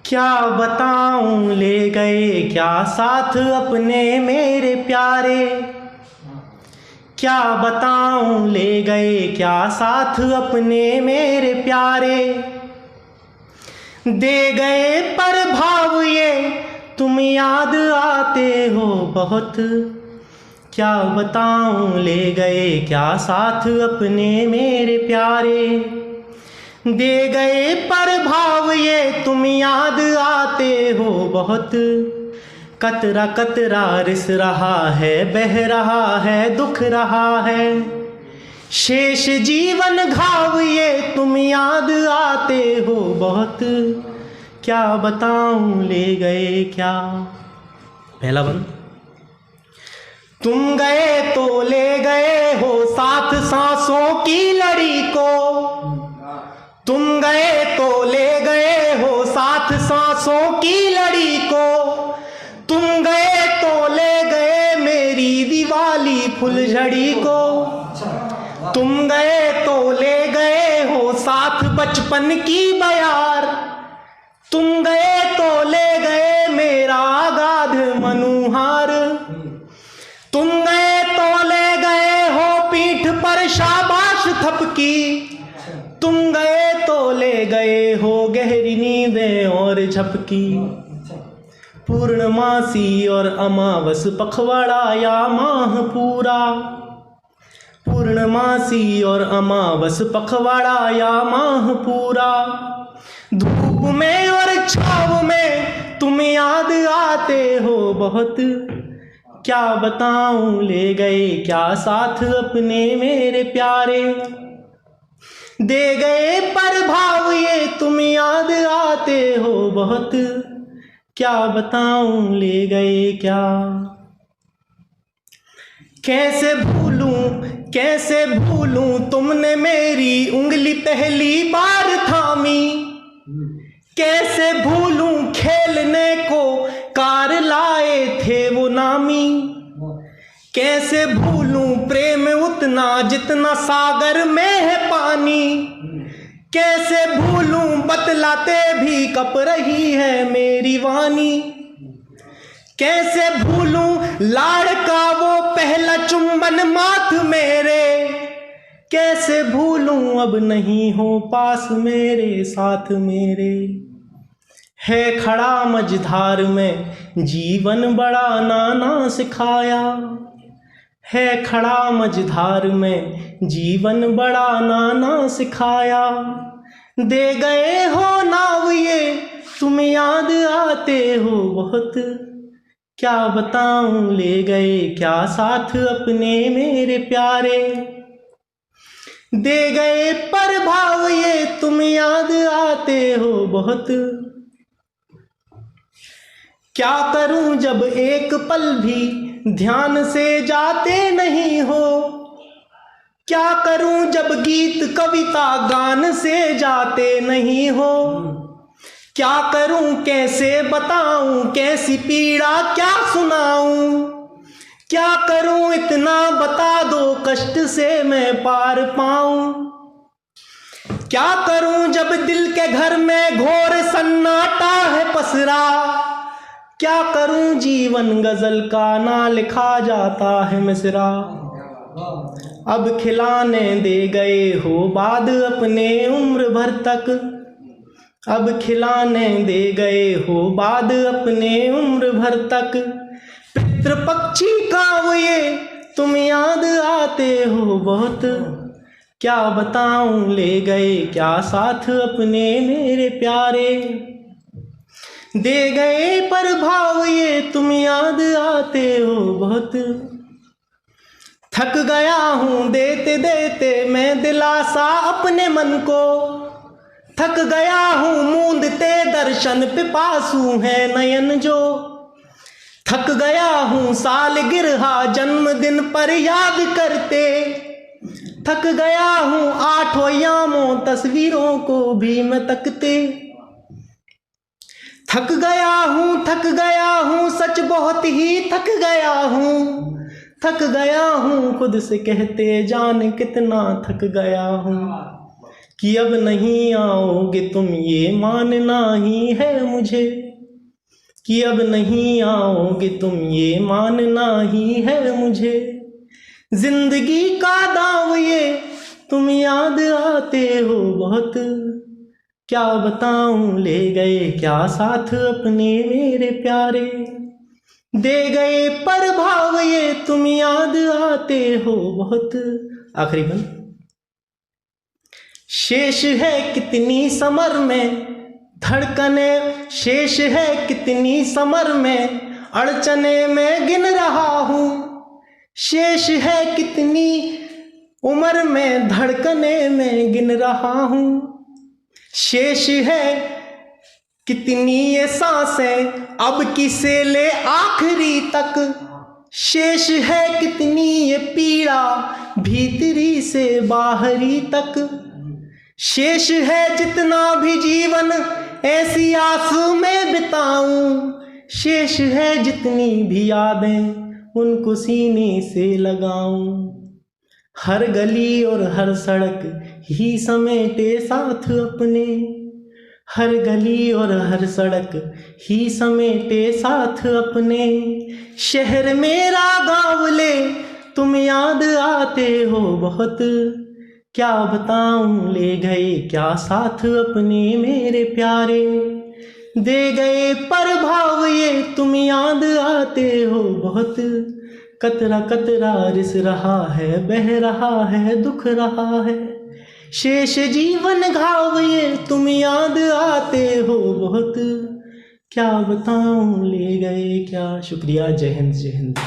क्या बताऊं ले गए क्या साथ अपने मेरे प्यारे। क्या बताऊं ले गए क्या साथ अपने मेरे प्यारे। दे गए पर भाव ये तुम याद आते हो बहुत। क्या बताऊं ले गए क्या साथ अपने मेरे प्यारे। दे गए पर भाव ये तुम याद आते हो बहुत। कतरा कतरा रिस रहा है बह रहा है दुख रहा है। शेष जीवन घाव ये तुम याद आते हो बहुत। क्या बताऊं ले गए क्या। पहला बंद। तुम गए तो ले गए हो साथ सांसों की लड़ी को। तुम गए तो ले गए हो साथ सांसों की लड़ी को। तुम गए तो ले गए मेरी दिवाली फुलझड़ी को। तुम गए तो ले गए हो साथ बचपन की बयार। तुम गए तो ले गए मेरा अगाध मनुहार। तुम गए तो ले गए हो पीठ पर शाबाश थपकी। तुम गए तो ले गए हो गहरी नींदें और झपकी। पूर्णमासी और अमावस पखवाड़ा या माह पूरा। पूर्णमासी और अमावस पखवाड़ा या माह पूरा। धूप में और छाव में तुम याद आते हो बहुत। क्या बताऊं ले गए क्या साथ अपने मेरे प्यारे। दे गए पर भाव ये तुम याद आते हो बहुत। क्या बताऊं ले गए क्या। कैसे भूलूं तुमने मेरी उंगली पहली बार थामी। कैसे भूलूं खेलने को कार लाए थे वो नामी। कैसे भूलूं प्रेम उतना जितना सागर में है पानी। कैसे भूलूं बतलाते भी कप रही है मेरी वाणी। कैसे भूलूं लाड़ का वो पहला चुंबन माथ मेरे। कैसे भूलूं अब नहीं हो पास मेरे साथ मेरे। है खड़ा मझधार में जीवन बड़ा नाना सिखाया। है खड़ा मझधार में जीवन बड़ा नाना सिखाया। दे गए हो नाव ये तुम याद आते हो बहुत। क्या बताऊं ले गए क्या साथ अपने मेरे प्यारे। दे गए पर भाव ये तुम याद आते हो बहुत। क्या करूं जब एक पल भी ध्यान से जाते नहीं हो। क्या करूं जब गीत कविता गान से जाते नहीं हो। क्या करूं कैसे बताऊं कैसी पीड़ा क्या सुनाऊं। क्या करूं इतना बता दो कष्ट से मैं पार पाऊं। क्या करूं जब दिल के घर में घोर सन्नाटा है पसरा। क्या करूं जीवन गजल का ना लिखा जाता है मिसरा। अब खिलाने दे गए हो बाद अपने उम्र भर तक। अब खिलाने दे गए हो बाद अपने उम्र भर तक। पितृपक्षी काव ये तुम याद आते हो बहुत। क्या बताऊं ले गए क्या साथ अपने मेरे प्यारे। दे गए पर भाव ये तुम याद आते हो बहुत। थक गया हूं देते देते मैं दिलासा अपने मन को। थक गया हूं मूंदते दर्शन पिपासू है नयन जो। थक गया हूं सालगिरह जन्मदिन पर याद करते। थक गया हूं आठों यामों तस्वीरों को भी मैं तकते। थक गया हूँ सच बहुत ही थक गया हूँ। थक गया हूँ खुद से कहते जान कितना थक गया हूँ। कि अब नहीं आओगे तुम ये मानना ही है मुझे, कि अब नहीं आओगे तुम ये मानना ही है मुझे। जिंदगी का दाव ये तुम याद आते हो बहुत, क्या बताऊं ले गए क्या साथ अपने मेरे प्यारे, दे गए प्रभाव ये तुम याद आते हो बहुत। आखिरी बंद। शेष है कितनी समर में धड़कने, शेष है कितनी समर में अड़चने में गिन रहा हूँ, शेष है कितनी उम्र में धड़कने में गिन रहा हूँ, शेष है कितनी ये सांसें अब किसे ले आखिरी तक, शेष है कितनी ये पीड़ा भीतरी से बाहरी तक, शेष है जितना भी जीवन ऐसी आस में बिताऊं, शेष है जितनी भी यादें उनको सीने से लगाऊं। हर गली और हर सड़क ही समेटे साथ अपने, हर गली और हर सड़क ही समेटे साथ अपने। शहर मेरा गाँव ले तुम याद आते हो बहुत, क्या बताऊं ले गए क्या साथ अपने मेरे प्यारे, दे गए प्रभाव ये तुम याद आते हो बहुत। कतरा कतरा रिस रहा है, बह रहा है, दुख रहा है, शेष जीवन घाव ये तुम याद आते हो बहुत, क्या बताऊं ले गए क्या। शुक्रिया। जय हिंद, जय हिंद।